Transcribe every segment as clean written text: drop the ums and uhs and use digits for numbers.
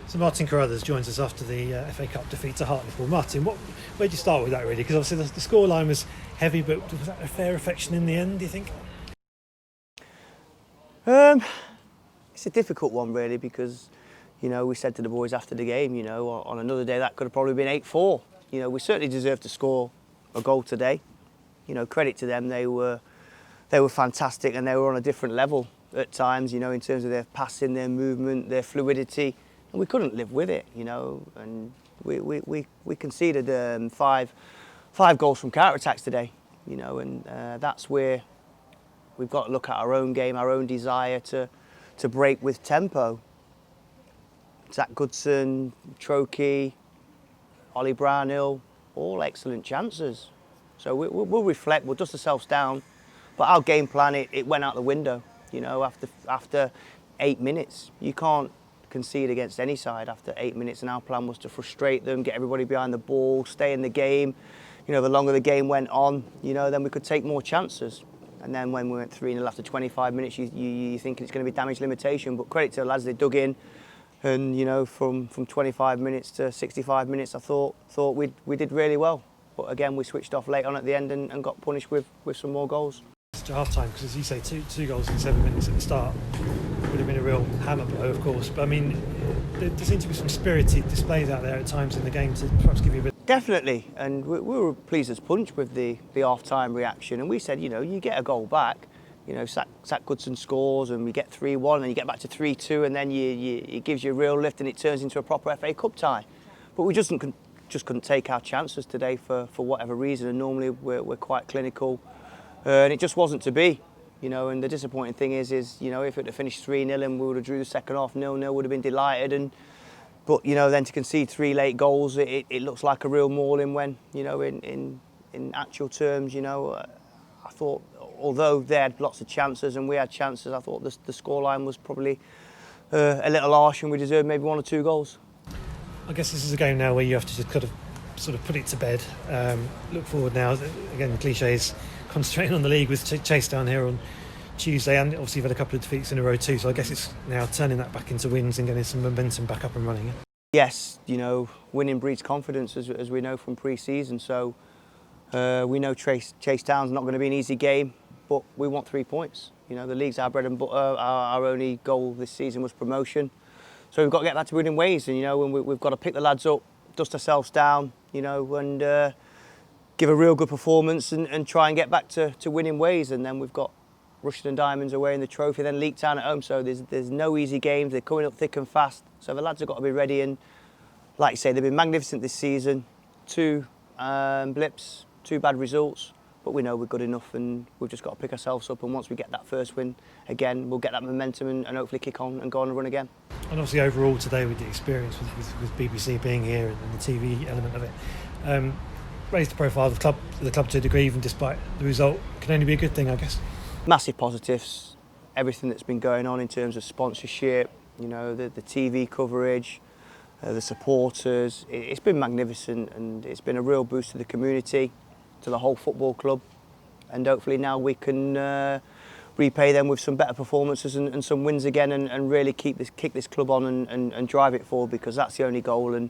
So Martin Carruthers joins us after the FA Cup defeat to Hartlepool. Martin, where'd you start with that really? Because obviously the scoreline was heavy, but was that a fair reflection in the end, do you think? It's a difficult one really because, we said to the boys after the game, on another day that could have probably been 8-4. We certainly deserved to score a goal today. Credit to them, they were fantastic and they were on a different level at times, in terms of their passing, their movement, their fluidity. And we couldn't live with it, and we conceded five goals from counter-attacks today, and that's where we've got to look at our own game, our own desire to break with tempo. Zach Goodson, Trokey, Ollie Brownhill, all excellent chances. So we'll reflect, we'll dust ourselves down, but our game plan, it went out the window, after 8 minutes. You can't concede against any side after 8 minutes, and our plan was to frustrate them, get everybody behind the ball, stay in the game. The longer the game went on, then we could take more chances. And then when we went 3-0 after 25 minutes, you think it's going to be damage limitation. But credit to the lads, they dug in, and from 25 minutes to 65 minutes, I thought we did really well. But again, we switched off late on at the end and got punished with some more goals. To half time, because as you say, two goals in 7 minutes at the start would have been a real hammer blow, of course. But I mean, there seemed to be some spirited displays out there at times in the game to perhaps give you a bit. Definitely, and we were pleased as punch with the half-time reaction. And we said, you get a goal back, Zach Goodson scores, and we get 3-1, and you get back to 3-2, and then it gives you a real lift, and it turns into a proper FA Cup tie. But we just couldn't take our chances today for whatever reason. And normally we're quite clinical. And it just wasn't to be, and the disappointing thing is if it had finished 3-0 and we would have drew the second half 0-0, would have been delighted. But then to concede 3 late goals, it looks like a real mauling when, in actual terms, I thought, although they had lots of chances and we had chances, I thought the scoreline was probably a little harsh and we deserved maybe 1 or 2 goals. I guess this is a game now where you have to just kind of sort of put it to bed, look forward now. Again, the cliche is concentrating on the league with Chase down here on Tuesday, and obviously you've had a couple of defeats in a row too, so I guess it's now turning that back into wins and getting some momentum back up and running. Yes, winning breeds confidence as we know from pre-season, so we know Chase Town's not going to be an easy game, but we want 3 points. The league's our bread and butter. Our only goal this season was promotion, so we've got to get back to winning ways, and we've got to pick the lads up, dust ourselves down, and give a real good performance and try and get back to winning ways. And then we've got Rushden and Diamonds away in the trophy, then Leek Town at home, so there's no easy games. They're coming up thick and fast, so the lads have got to be ready. And like you say, they've been magnificent this season. 2 blips, 2 bad results, but we know we're good enough, and we've just got to pick ourselves up. And once we get that first win again, we'll get that momentum and hopefully kick on and go on and run again. And obviously overall today, with the experience with BBC being here and the TV element of it, raised the profile of the club to a degree, even despite the result, can only be a good thing, I guess. Massive positives, everything that's been going on in terms of sponsorship, the TV coverage, the supporters. It's been magnificent, and it's been a real boost to the community, to the whole football club, and hopefully now we can repay them with some better performances and some wins again, and really kick this club on and drive it forward, because that's the only goal. And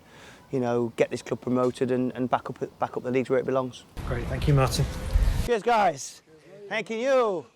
get this club promoted and back up the leagues where it belongs. Great, thank you, Martin. Cheers, guys. Thank you.